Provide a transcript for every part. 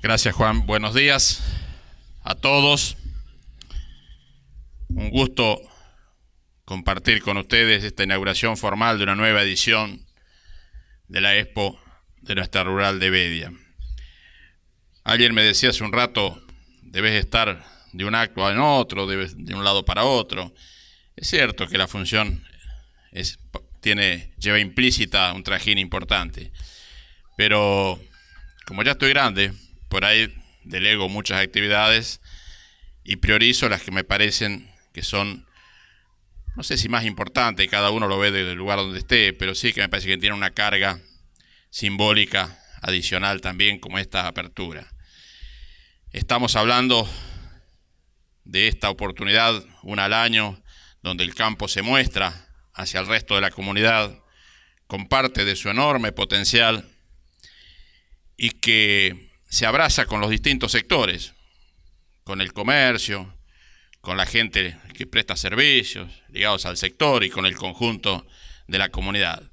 Gracias, Juan. Buenos días a todos. Un gusto compartir con ustedes esta inauguración formal de una nueva edición de la Expo de nuestra rural de Bedia. Alguien me decía hace un rato, debes estar de un acto en otro, debes de un lado para otro. Es cierto que la función lleva implícita un trajín importante, pero como ya estoy grande, por ahí delego muchas actividades y priorizo las que me parecen que son, no sé si más importantes, cada uno lo ve desde el lugar donde esté, pero sí que me parece que tiene una carga simbólica adicional también, como esta apertura. Estamos hablando de esta oportunidad, una al año, donde el campo se muestra hacia el resto de la comunidad con parte de su enorme potencial y que se abraza con los distintos sectores, con el comercio, con la gente que presta servicios ligados al sector y con el conjunto de la comunidad.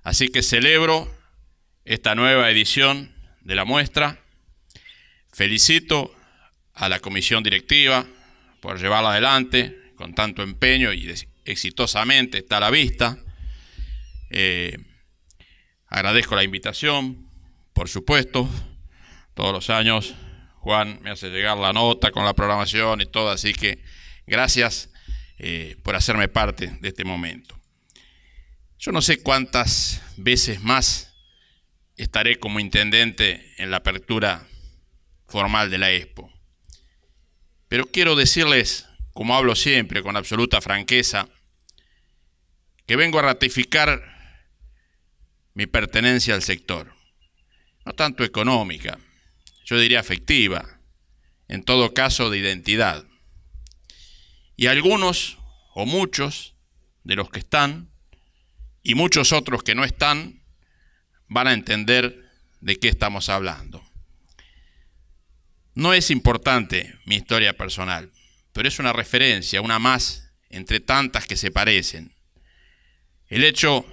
Así que celebro esta nueva edición de la muestra. Felicito a la comisión directiva por llevarla adelante con tanto empeño y exitosamente está a la vista. Agradezco la invitación, por supuesto. Todos los años Juan me hace llegar la nota con la programación y todo, así que gracias por hacerme parte de este momento. Yo no sé cuántas veces más estaré como intendente en la apertura formal de la Expo, pero quiero decirles, como hablo siempre, con absoluta franqueza, que vengo a ratificar mi pertenencia al sector, no tanto económica, yo diría afectiva, en todo caso de identidad. Y algunos o muchos de los que están y muchos otros que no están van a entender de qué estamos hablando. No es importante mi historia personal, pero es una referencia, una más entre tantas que se parecen. El hecho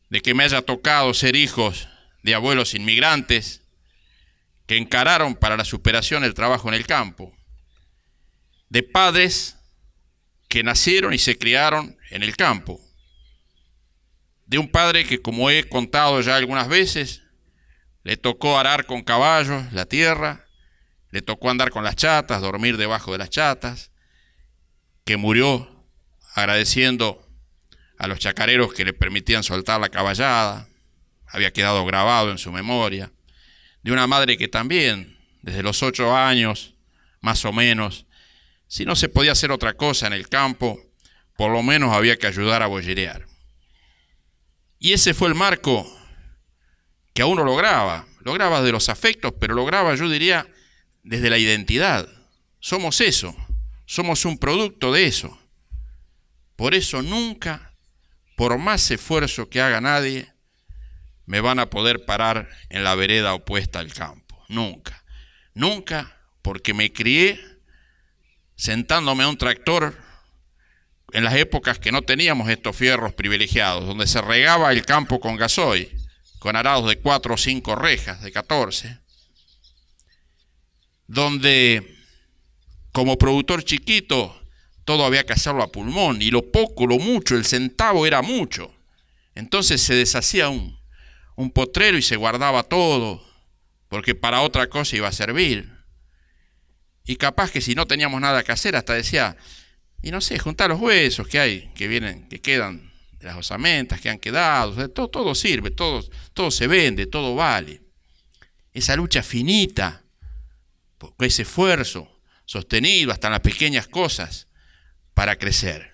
de que me haya tocado ser hijos de abuelos inmigrantes que encararon para la superación el trabajo en el campo, de padres que nacieron y se criaron en el campo, de un padre que, como he contado ya algunas veces, le tocó arar con caballos la tierra, le tocó andar con las chatas, dormir debajo de las chatas, que murió agradeciendo a los chacareros que le permitían soltar la caballada, había quedado grabado en su memoria, de una madre que también, desde los 8 años, más o menos, si no se podía hacer otra cosa en el campo, por lo menos había que ayudar a bollerear. Y ese fue el marco que a uno lograba de los afectos, pero lograba, yo diría, desde la identidad. Somos eso, somos un producto de eso. Por eso nunca, por más esfuerzo que haga nadie, me van a poder parar en la vereda opuesta al campo. Nunca. Nunca, porque me crié sentándome a un tractor en las épocas que no teníamos estos fierros privilegiados, donde se regaba el campo con gasoil, con arados de 4 o 5 rejas, de 14, donde como productor chiquito todo había que hacerlo a pulmón, y lo poco, lo mucho, el centavo era mucho. Entonces se deshacía un potrero y se guardaba todo, porque para otra cosa iba a servir. Y capaz que si no teníamos nada que hacer, hasta decía, y no sé, juntar los huesos que hay, que vienen, que quedan de las osamentas que han quedado, o sea, todo sirve, todo se vende, todo vale. Esa lucha finita, ese esfuerzo sostenido hasta en las pequeñas cosas para crecer.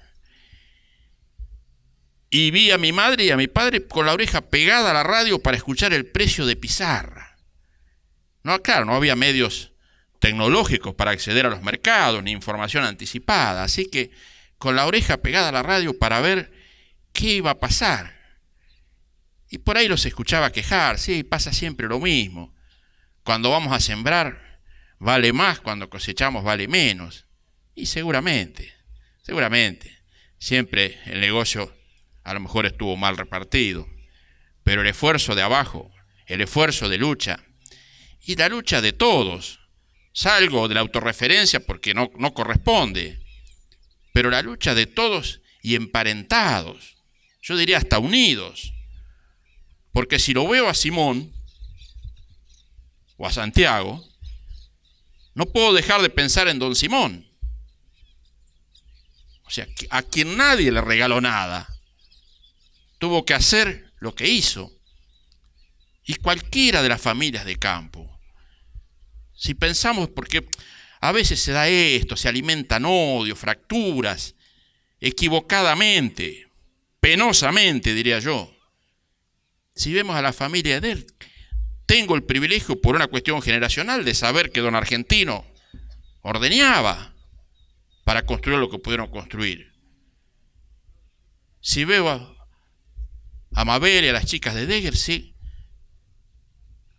Y vi a mi madre y a mi padre con la oreja pegada a la radio para escuchar el precio de pizarra. No, claro, no había medios tecnológicos para acceder a los mercados, ni información anticipada. Así que con la oreja pegada a la radio para ver qué iba a pasar. Y por ahí los escuchaba quejar, sí, pasa siempre lo mismo. Cuando vamos a sembrar vale más, cuando cosechamos vale menos. Y seguramente, siempre el negocio a lo mejor estuvo mal repartido, pero el esfuerzo de abajo, el esfuerzo de lucha y la lucha de todos. Salgo de la autorreferencia porque no corresponde, pero la lucha de todos y emparentados, yo diría hasta unidos, porque si lo veo a Simón o a Santiago, no puedo dejar de pensar en don Simón. O sea, a quien nadie le regaló nada, tuvo que hacer lo que hizo. Y cualquiera de las familias de campo, si pensamos, porque a veces se da esto, se alimentan odio, fracturas, equivocadamente, penosamente diría yo. Si vemos a la familia de él, tengo el privilegio por una cuestión generacional de saber que don Argentino ordeñaba para construir lo que pudieron construir. Si veo a Mabel y a las chicas de Degger, sí,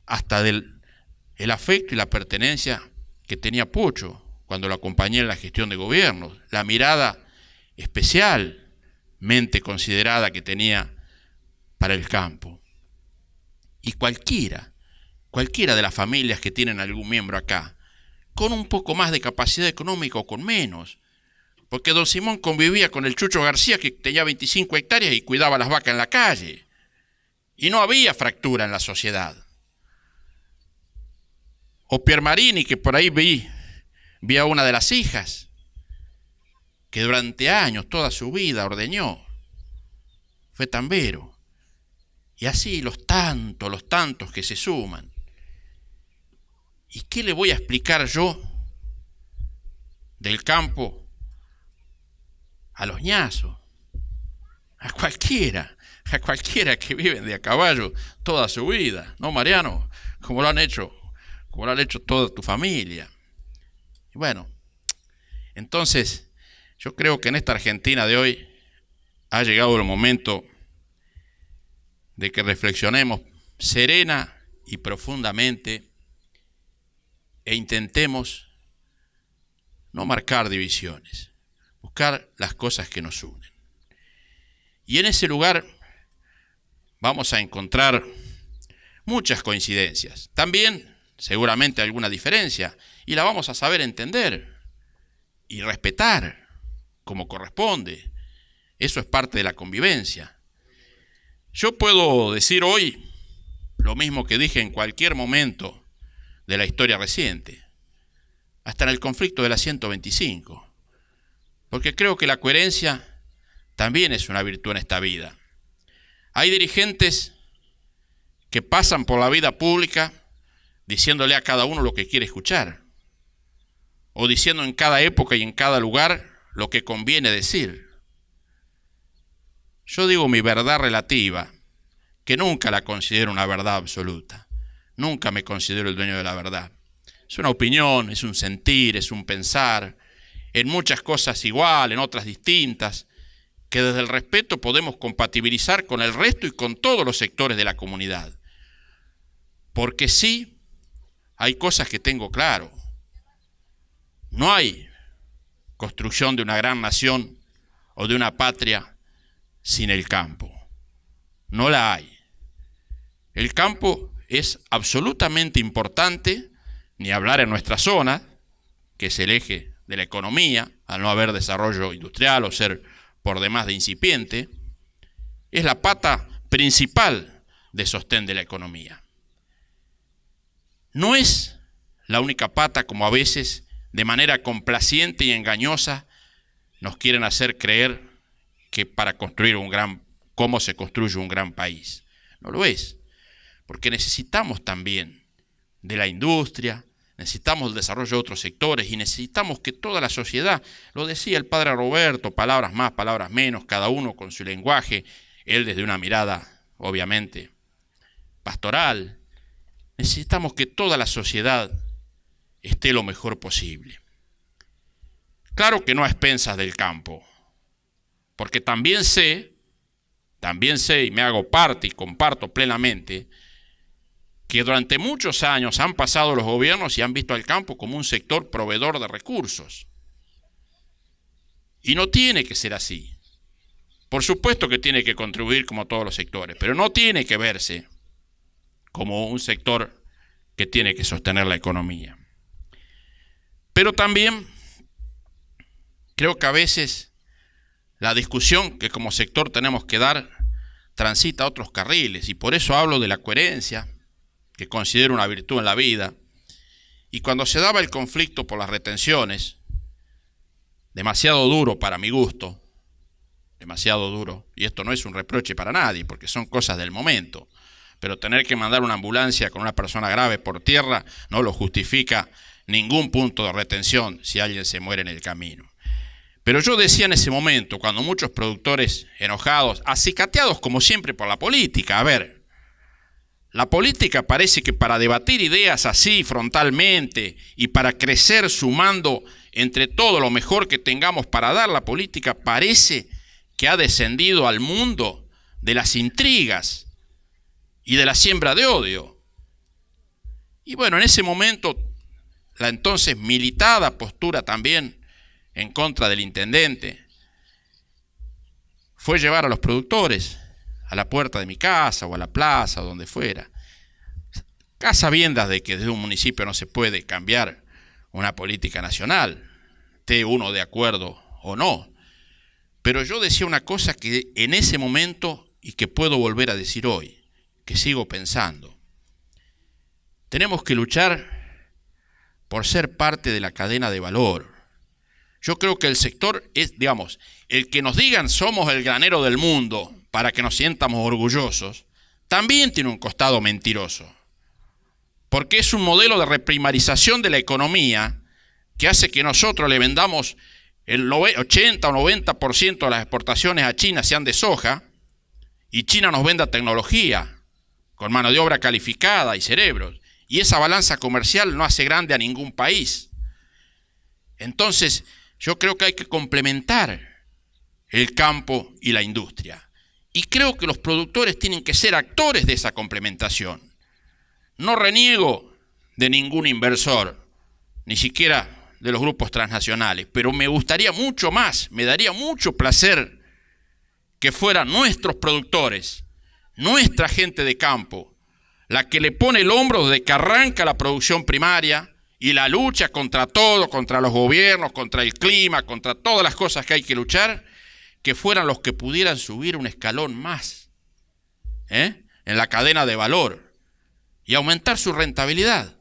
hasta el afecto y la pertenencia que tenía Pocho cuando lo acompañé en la gestión de gobierno, la mirada especialmente considerada que tenía para el campo. Y cualquiera de las familias que tienen algún miembro acá, con un poco más de capacidad económica o con menos, porque don Simón convivía con el Chucho García, que tenía 25 hectáreas y cuidaba las vacas en la calle, y no había fractura en la sociedad. O Piermarini, que por ahí vi a una de las hijas, que durante años, toda su vida, ordeñó, fue tambero. Y así los tantos que se suman. ¿Y qué le voy a explicar yo del campo a los ñazos? A cualquiera que viven de a caballo toda su vida, ¿no, Mariano? Como lo han hecho toda tu familia. Y bueno, entonces yo creo que en esta Argentina de hoy ha llegado el momento de que reflexionemos serena y profundamente e intentemos no marcar divisiones, buscar las cosas que nos unen. Y en ese lugar vamos a encontrar muchas coincidencias, también seguramente alguna diferencia, y la vamos a saber entender y respetar como corresponde. Eso es parte de la convivencia. Yo puedo decir hoy lo mismo que dije en cualquier momento de la historia reciente, hasta en el conflicto de la 125, porque creo que la coherencia también es una virtud en esta vida. Hay dirigentes que pasan por la vida pública diciéndole a cada uno lo que quiere escuchar, o diciendo en cada época y en cada lugar lo que conviene decir. Yo digo mi verdad relativa, que nunca la considero una verdad absoluta. Nunca me considero el dueño de la verdad. Es una opinión, es un sentir, es un pensar, en muchas cosas igual, en otras distintas, que desde el respeto podemos compatibilizar con el resto y con todos los sectores de la comunidad. Porque sí, hay cosas que tengo claro. No hay construcción de una gran nación o de una patria sin el campo. No la hay. El campo es absolutamente importante, ni hablar en nuestra zona, que es el eje de la economía, al no haber desarrollo industrial o ser por demás de incipiente, es la pata principal de sostén de la economía. No es la única pata, como a veces de manera complaciente y engañosa nos quieren hacer creer que para construir cómo se construye un gran país. No lo es, porque necesitamos también de la industria, necesitamos el desarrollo de otros sectores y necesitamos que toda la sociedad, lo decía el padre Roberto, palabras más, palabras menos, cada uno con su lenguaje, él desde una mirada, obviamente, pastoral. Necesitamos que toda la sociedad esté lo mejor posible. Claro que no a expensas del campo, porque también sé y me hago parte y comparto plenamente que durante muchos años han pasado los gobiernos y han visto al campo como un sector proveedor de recursos. Y no tiene que ser así. Por supuesto que tiene que contribuir como todos los sectores, pero no tiene que verse como un sector que tiene que sostener la economía. Pero también creo que a veces la discusión que como sector tenemos que dar transita a otros carriles, y por eso hablo de la coherencia, que considero una virtud en la vida. Y cuando se daba el conflicto por las retenciones, demasiado duro para mi gusto, demasiado duro, y esto no es un reproche para nadie, porque son cosas del momento, pero tener que mandar una ambulancia con una persona grave por tierra no lo justifica ningún punto de retención si alguien se muere en el camino. Pero yo decía en ese momento, cuando muchos productores enojados, acicateados como siempre por la política, a ver, la política parece que para debatir ideas así frontalmente y para crecer sumando entre todo lo mejor que tengamos para dar, la política parece que ha descendido al mundo de las intrigas y de la siembra de odio. Y bueno, en ese momento, la entonces militada postura también en contra del intendente fue llevar a los productores a la puerta de mi casa o a la plaza o donde fuera, a sabiendas de que desde un municipio no se puede cambiar una política nacional, esté uno de acuerdo o no. Pero yo decía una cosa que en ese momento y que puedo volver a decir hoy, que sigo pensando. Tenemos que luchar por ser parte de la cadena de valor. Yo creo que el sector es, digamos, el que nos digan somos el granero del mundo para que nos sientamos orgullosos, también tiene un costado mentiroso. Porque es un modelo de reprimarización de la economía que hace que nosotros le vendamos el 80 o 90% de las exportaciones a China sean de soja, y China nos venda tecnología con mano de obra calificada y cerebros. Y esa balanza comercial no hace grande a ningún país. Entonces, yo creo que hay que complementar el campo y la industria. Y creo que los productores tienen que ser actores de esa complementación. No reniego de ningún inversor, ni siquiera de los grupos transnacionales, pero me gustaría mucho más, me daría mucho placer que fueran nuestros productores, nuestra gente de campo, la que le pone el hombro desde que arranca la producción primaria y la lucha contra todo, contra los gobiernos, contra el clima, contra todas las cosas que hay que luchar, que fueran los que pudieran subir un escalón más en la cadena de valor y aumentar su rentabilidad.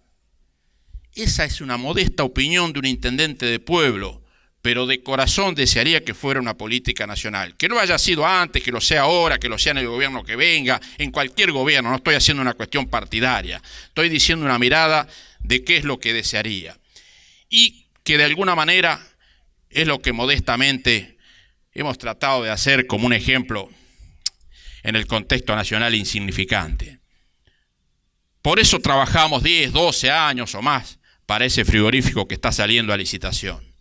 Esa es una modesta opinión de un intendente de pueblo, pero de corazón desearía que fuera una política nacional. Que no haya sido antes, que lo sea ahora, que lo sea en el gobierno que venga, en cualquier gobierno. No estoy haciendo una cuestión partidaria, estoy diciendo una mirada de qué es lo que desearía. Y que de alguna manera es lo que modestamente hemos tratado de hacer como un ejemplo en el contexto nacional insignificante. Por eso trabajamos 10, 12 años o más para ese frigorífico que está saliendo a licitación.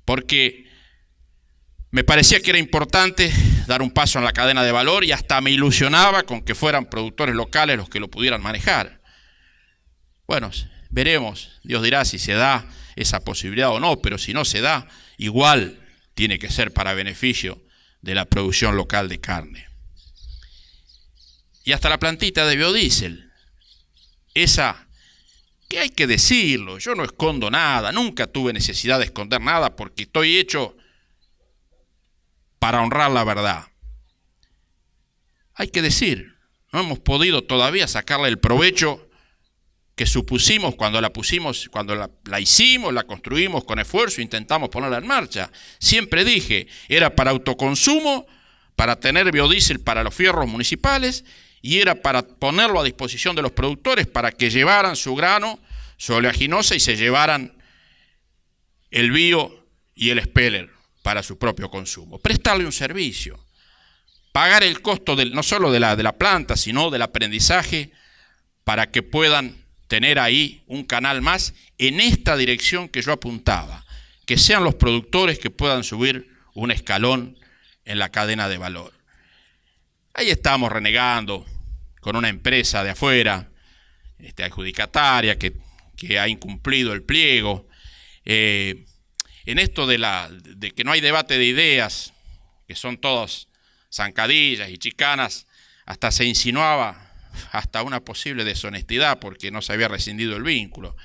Porque me parecía que era importante dar un paso en la cadena de valor y hasta me ilusionaba con que fueran productores locales los que lo pudieran manejar. Bueno, veremos, Dios dirá si se da esa posibilidad o no, pero si no se da, igual tiene que ser para beneficio de la producción local de carne. Y hasta la plantita de biodiesel, esa que hay que decirlo, yo no escondo nada, nunca tuve necesidad de esconder nada porque estoy hecho para honrar la verdad. Hay que decir, no hemos podido todavía sacarle el provecho que supusimos cuando la pusimos, cuando la hicimos, la construimos con esfuerzo, intentamos ponerla en marcha. Siempre dije, era para autoconsumo, para tener biodiesel para los fierros municipales y era para ponerlo a disposición de los productores para que llevaran su grano, su oleaginosa y se llevaran el bio y el speller para su propio consumo. Prestarle un servicio, pagar el costo no solo de la planta, sino del aprendizaje para que puedan tener ahí un canal más en esta dirección que yo apuntaba, que sean los productores que puedan subir un escalón en la cadena de valor. Ahí estamos renegando con una empresa de afuera, adjudicataria, que ha incumplido el pliego. En esto de que no hay debate de ideas, que son todas zancadillas y chicanas, hasta se insinuaba hasta una posible deshonestidad porque no se había rescindido el vínculo.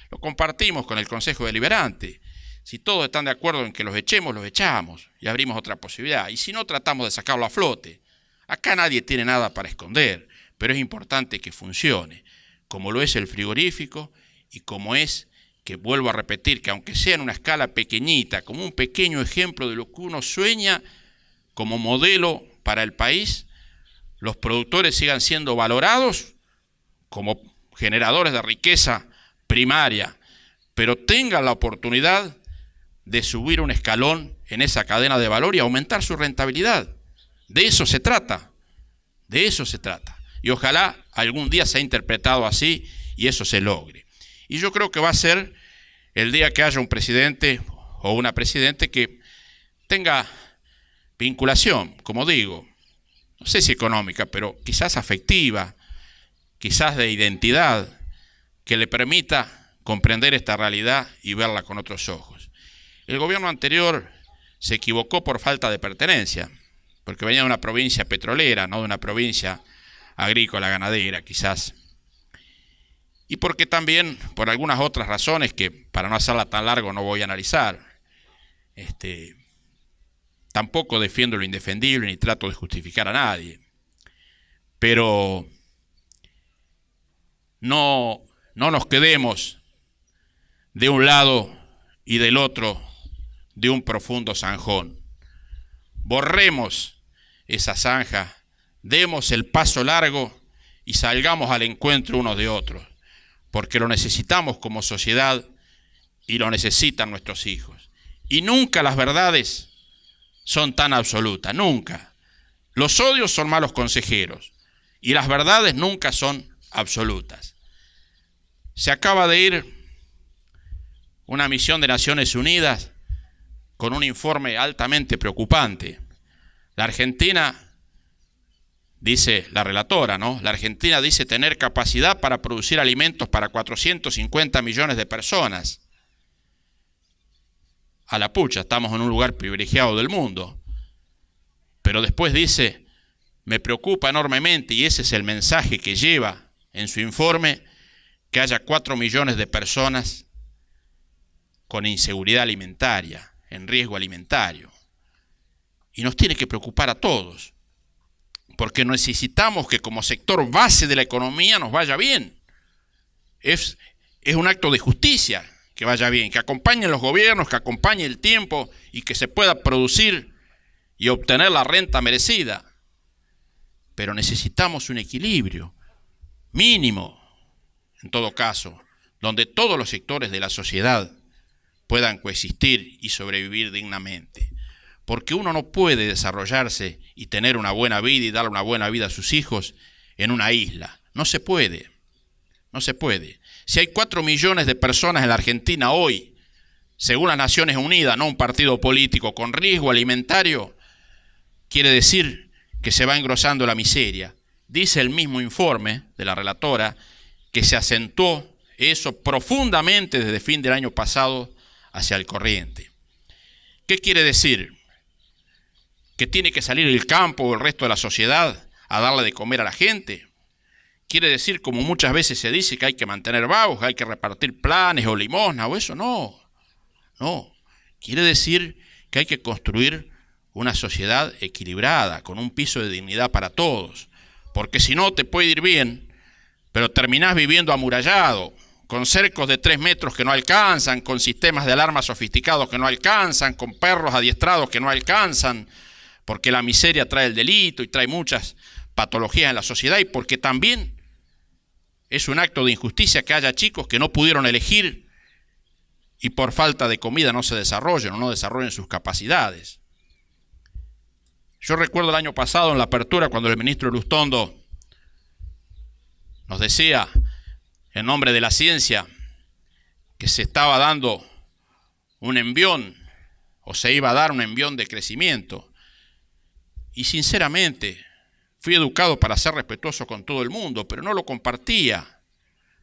Lo compartimos con el Consejo Deliberante. Si todos están de acuerdo en que los echemos, los echamos y abrimos otra posibilidad. Y si no, tratamos de sacarlo a flote. Acá nadie tiene nada para esconder, pero es importante que funcione, como lo es el frigorífico y como es, que vuelvo a repetir, que aunque sea en una escala pequeñita, como un pequeño ejemplo de lo que uno sueña como modelo para el país, los productores sigan siendo valorados como generadores de riqueza primaria, pero tengan la oportunidad de subir un escalón en esa cadena de valor y aumentar su rentabilidad. De eso se trata, de eso se trata. Y ojalá algún día sea interpretado así y eso se logre. Y yo creo que va a ser el día que haya un presidente o una presidente que tenga vinculación, como digo, no sé si económica, pero quizás afectiva, quizás de identidad, que le permita comprender esta realidad y verla con otros ojos. El gobierno anterior se equivocó por falta de pertenencia, porque venía de una provincia petrolera, no de una provincia agrícola, ganadera, quizás. Y porque también, por algunas otras razones que para no hacerla tan largo no voy a analizar, tampoco defiendo lo indefendible ni trato de justificar a nadie. Pero no nos quedemos de un lado y del otro de un profundo zanjón. Borremos esa zanja, demos el paso largo y salgamos al encuentro unos de otros, porque lo necesitamos como sociedad y lo necesitan nuestros hijos. Y nunca las verdades son tan absolutas, nunca. Los odios son malos consejeros y las verdades nunca son absolutas. Se acaba de ir una misión de Naciones Unidas con un informe altamente preocupante. La Argentina, dice la relatora, ¿no? La Argentina dice tener capacidad para producir alimentos para 450 millones de personas. A la pucha, estamos en un lugar privilegiado del mundo. Pero después dice, me preocupa enormemente, y ese es el mensaje que lleva en su informe, que haya 4 millones de personas con inseguridad alimentaria, en riesgo alimentario. Y nos tiene que preocupar a todos, porque necesitamos que como sector base de la economía nos vaya bien. Es un acto de justicia que vaya bien, que acompañen los gobiernos, que acompañe el tiempo y que se pueda producir y obtener la renta merecida. Pero necesitamos un equilibrio mínimo, en todo caso, donde todos los sectores de la sociedad puedan coexistir y sobrevivir dignamente. Porque uno no puede desarrollarse y tener una buena vida y darle una buena vida a sus hijos en una isla. No se puede. No se puede. Si hay 4 millones de personas en la Argentina hoy, según las Naciones Unidas, no un partido político, con riesgo alimentario, quiere decir que se va engrosando la miseria. Dice el mismo informe de la relatora que se acentuó eso profundamente desde fin del año pasado hacia el corriente. ¿Qué quiere decir? ¿Que tiene que salir el campo o el resto de la sociedad a darle de comer a la gente? ¿Quiere decir, como muchas veces se dice, que hay que mantener vagos, que hay que repartir planes o limosna o eso? No, no. Quiere decir que hay que construir una sociedad equilibrada, con un piso de dignidad para todos. Porque si no, te puede ir bien, pero terminás viviendo amurallado, con cercos de 3 metros que no alcanzan, con sistemas de alarma sofisticados que no alcanzan, con perros adiestrados que no alcanzan, porque la miseria trae el delito y trae muchas patologías en la sociedad y porque también es un acto de injusticia que haya chicos que no pudieron elegir y por falta de comida no se desarrollen o no desarrollen sus capacidades. Yo recuerdo el año pasado en la apertura cuando el ministro Lustondo nos decía, en nombre de la ciencia, que se estaba dando un envión o se iba a dar un envión de crecimiento. Y sinceramente, fui educado para ser respetuoso con todo el mundo, pero no lo compartía.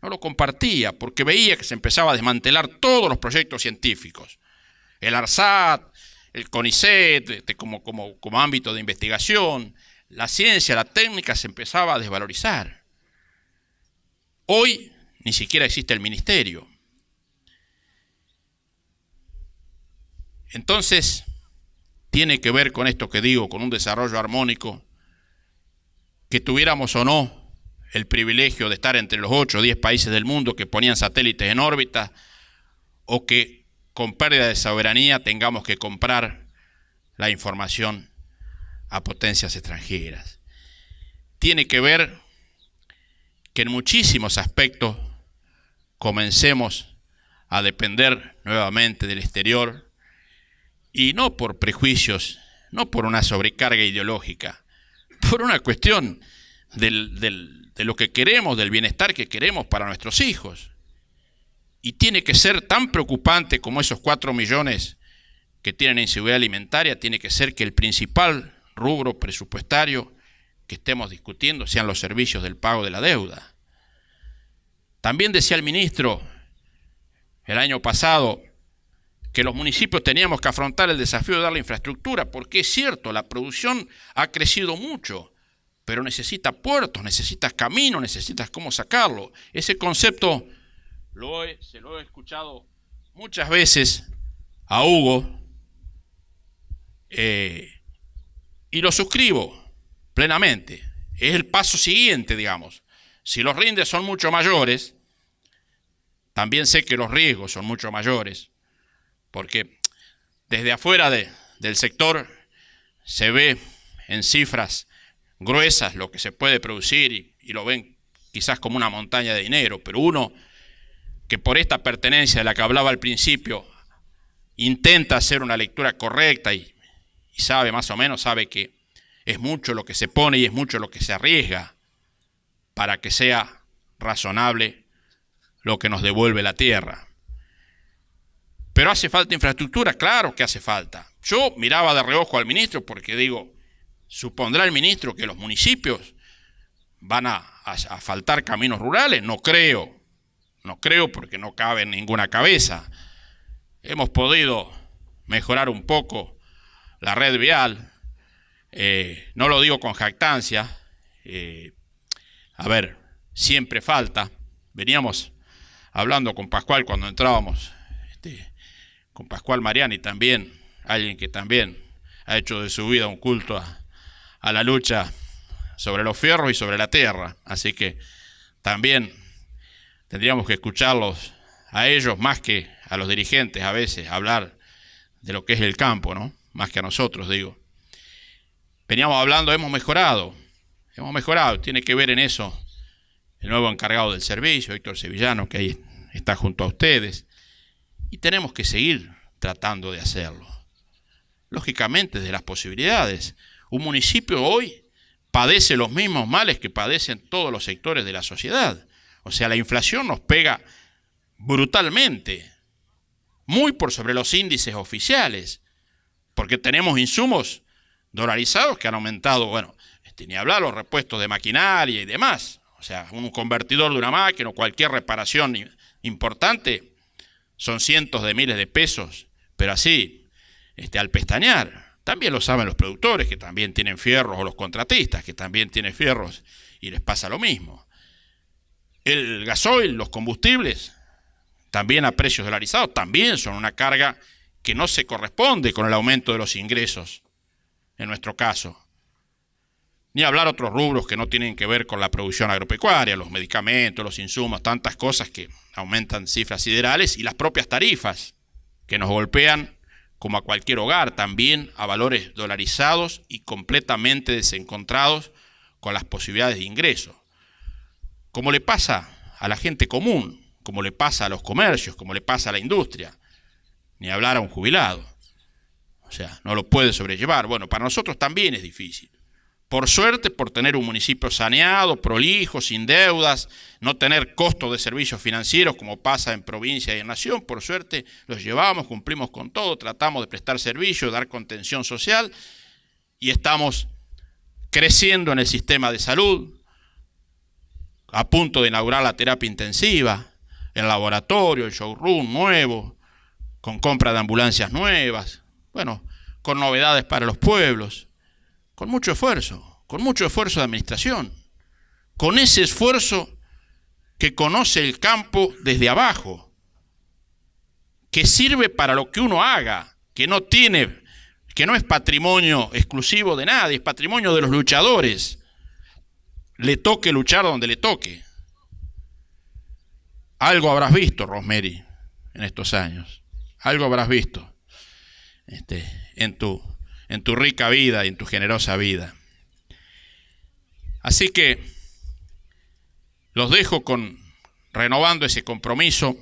No lo compartía porque veía que se empezaba a desmantelar todos los proyectos científicos. El ARSAT, el CONICET, como ámbito de investigación, la ciencia, la técnica se empezaba a desvalorizar. Hoy ni siquiera existe el ministerio. Entonces, tiene que ver con esto que digo, con un desarrollo armónico, que tuviéramos o no el privilegio de estar entre los 8 o 10 países del mundo que ponían satélites en órbita, o que con pérdida de soberanía tengamos que comprar la información a potencias extranjeras. Tiene que ver que en muchísimos aspectos comencemos a depender nuevamente del exterior, y no por prejuicios, no por una sobrecarga ideológica, por una cuestión de lo que queremos, del bienestar que queremos para nuestros hijos. Y tiene que ser tan preocupante como esos 4 millones que tienen inseguridad alimentaria, tiene que ser que el principal rubro presupuestario que estemos discutiendo sean los servicios del pago de la deuda. También decía el ministro el año pasado que los municipios teníamos que afrontar el desafío de dar la infraestructura, porque es cierto, la producción ha crecido mucho, pero necesita puertos, necesitas caminos, necesitas cómo sacarlo. Ese concepto se lo he escuchado muchas veces a Hugo, y lo suscribo plenamente. Es el paso siguiente, digamos. Si los rindes son mucho mayores, también sé que los riesgos son mucho mayores, porque desde afuera del sector se ve en cifras gruesas lo que se puede producir y lo ven quizás como una montaña de dinero, pero uno que por esta pertenencia de la que hablaba al principio intenta hacer una lectura correcta y sabe más o menos, sabe que es mucho lo que se pone y es mucho lo que se arriesga para que sea razonable lo que nos devuelve la tierra. Pero hace falta infraestructura, claro que hace falta. Yo miraba de reojo al ministro porque digo, ¿supondrá el ministro que los municipios van a asfaltar caminos rurales? No creo porque no cabe en ninguna cabeza. Hemos podido mejorar un poco la red vial, no lo digo con jactancia, siempre falta. Veníamos hablando con Pascual cuando entrábamos, con Pascual Mariani también, alguien que también ha hecho de su vida un culto a la lucha sobre los fierros y sobre la tierra, así que también tendríamos que escucharlos a ellos más que a los dirigentes a veces, hablar de lo que es el campo, ¿no? Más que a nosotros, digo. Veníamos hablando, hemos mejorado, tiene que ver en eso el nuevo encargado del servicio, Héctor Sevillano, que ahí está junto a ustedes, y tenemos que seguir tratando de hacerlo. Lógicamente, de las posibilidades. Un municipio hoy padece los mismos males que padecen todos los sectores de la sociedad. O sea, la inflación nos pega brutalmente, muy por sobre los índices oficiales, porque tenemos insumos dolarizados que han aumentado, ni hablar los repuestos de maquinaria y demás. O sea, un convertidor de una máquina o cualquier reparación importante son cientos de miles de pesos, pero así, al pestañear. También lo saben los productores, que también tienen fierros, o los contratistas, que también tienen fierros, y les pasa lo mismo. El gasoil, los combustibles, también a precios dolarizados, también son una carga que no se corresponde con el aumento de los ingresos, en nuestro caso. Ni hablar otros rubros que no tienen que ver con la producción agropecuaria, los medicamentos, los insumos, tantas cosas que aumentan cifras siderales, y las propias tarifas que nos golpean como a cualquier hogar, también a valores dolarizados y completamente desencontrados con las posibilidades de ingreso. Como le pasa a la gente común, como le pasa a los comercios, como le pasa a la industria, ni hablar a un jubilado. O sea, no lo puede sobrellevar. Bueno, para nosotros también es difícil. Por suerte, por tener un municipio saneado, prolijo, sin deudas, no tener costos de servicios financieros como pasa en provincia y en nación, por suerte los llevamos, cumplimos con todo, tratamos de prestar servicio, dar contención social y estamos creciendo en el sistema de salud, a punto de inaugurar la terapia intensiva, el laboratorio, el showroom nuevo, con compra de ambulancias nuevas, con novedades para los pueblos. Con mucho esfuerzo de administración. Con ese esfuerzo que conoce el campo desde abajo, que sirve para lo que uno haga, que no es patrimonio exclusivo de nadie, es patrimonio de los luchadores. Le toque luchar donde le toque. Algo habrás visto, Rosemary, en estos años. Algo habrás visto en tu rica vida y en tu generosa vida. Así que los dejo renovando ese compromiso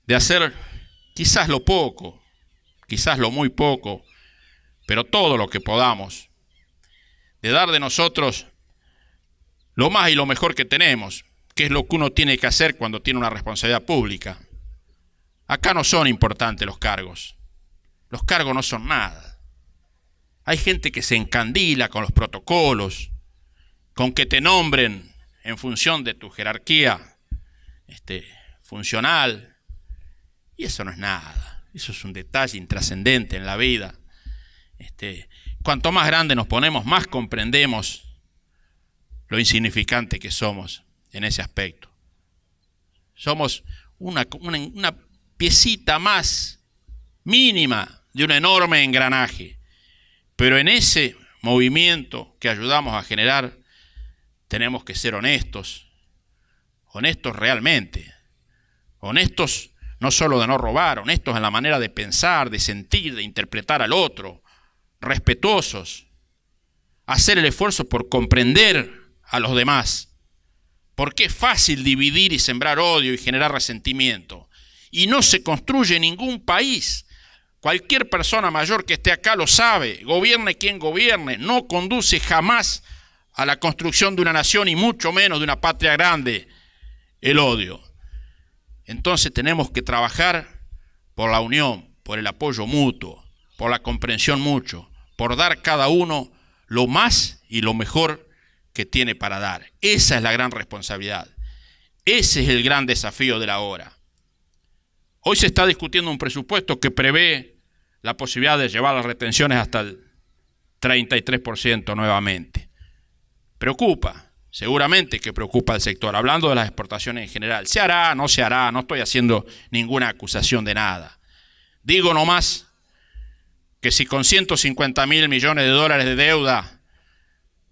de hacer quizás lo poco, quizás lo muy poco, pero todo lo que podamos, de dar de nosotros lo más y lo mejor que tenemos, que es lo que uno tiene que hacer cuando tiene una responsabilidad pública. Acá no son importantes los cargos no son nada. Hay gente que se encandila con los protocolos, con que te nombren en función de tu jerarquía funcional, y eso no es nada, eso es un detalle intrascendente en la vida. Cuanto más grande nos ponemos, más comprendemos lo insignificante que somos en ese aspecto. Somos una piecita más mínima de un enorme engranaje, pero en ese movimiento que ayudamos a generar tenemos que ser honestos realmente, honestos no solo de no robar, honestos en la manera de pensar, de sentir, de interpretar al otro, respetuosos, hacer el esfuerzo por comprender a los demás, porque es fácil dividir y sembrar odio y generar resentimiento, y no se construye ningún país. Cualquier persona mayor que esté acá lo sabe, gobierne quien gobierne, no conduce jamás a la construcción de una nación y mucho menos de una patria grande el odio. Entonces tenemos que trabajar por la unión, por el apoyo mutuo, por la comprensión mutua, por dar cada uno lo más y lo mejor que tiene para dar. Esa es la gran responsabilidad. Ese es el gran desafío de la hora. Hoy se está discutiendo un presupuesto que prevé la posibilidad de llevar las retenciones hasta el 33% nuevamente. Preocupa, seguramente que preocupa al sector, hablando de las exportaciones en general. ¿Se hará? No se hará, no estoy haciendo ninguna acusación de nada. Digo nomás que si con 150.000 millones de dólares de deuda,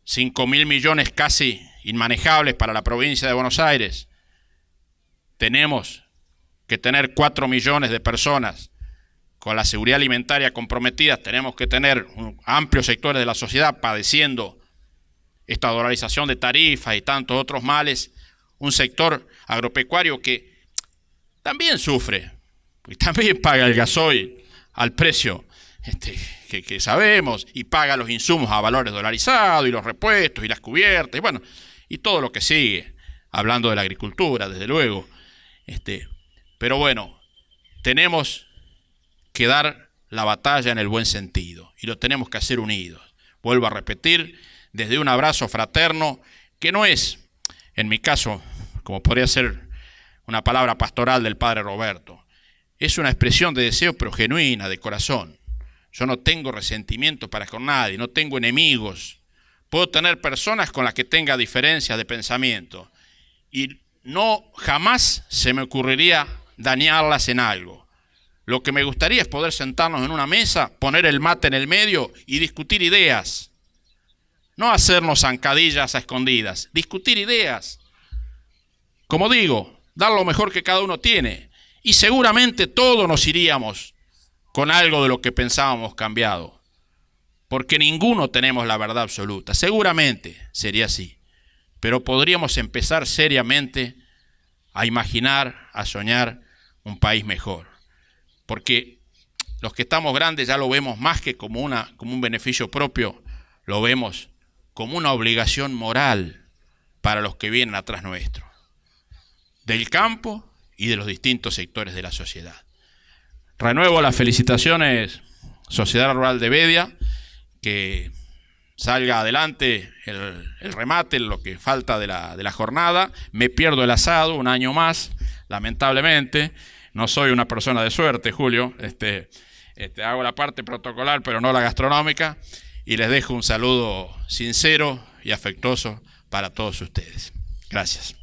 5.000 millones casi inmanejables para la provincia de Buenos Aires, tenemos que tener 4 millones de personas con la seguridad alimentaria comprometida, tenemos que tener amplios sectores de la sociedad padeciendo esta dolarización de tarifas y tantos otros males, un sector agropecuario que también sufre, y también paga el gasoil al precio que sabemos, y paga los insumos a valores dolarizados, y los repuestos, y las cubiertas, y bueno, y todo lo que sigue, hablando de la agricultura, desde luego. Pero bueno, tenemos que dar la batalla en el buen sentido, y lo tenemos que hacer unidos. Vuelvo a repetir, desde un abrazo fraterno, que no es, en mi caso, como podría ser una palabra pastoral del padre Roberto, es una expresión de deseo, pero genuina, de corazón. Yo no tengo resentimiento para con nadie, no tengo enemigos. Puedo tener personas con las que tenga diferencias de pensamiento, y no jamás se me ocurriría dañarlas en algo. Lo que me gustaría es poder sentarnos en una mesa, poner el mate en el medio y discutir ideas. No hacernos zancadillas a escondidas, discutir ideas. Como digo, dar lo mejor que cada uno tiene. Y seguramente todos nos iríamos con algo de lo que pensábamos cambiado. Porque ninguno tenemos la verdad absoluta. Seguramente sería así. Pero podríamos empezar seriamente a imaginar, a soñar un país mejor. Porque los que estamos grandes ya lo vemos más que como un beneficio propio, lo vemos como una obligación moral para los que vienen atrás nuestro, del campo y de los distintos sectores de la sociedad. Renuevo las felicitaciones, Sociedad Rural de Bedia, que salga adelante el remate, lo que falta de la jornada. Me pierdo el asado un año más, lamentablemente. No soy una persona de suerte, Julio. Hago la parte protocolar, pero no la gastronómica. Y les dejo un saludo sincero y afectuoso para todos ustedes. Gracias.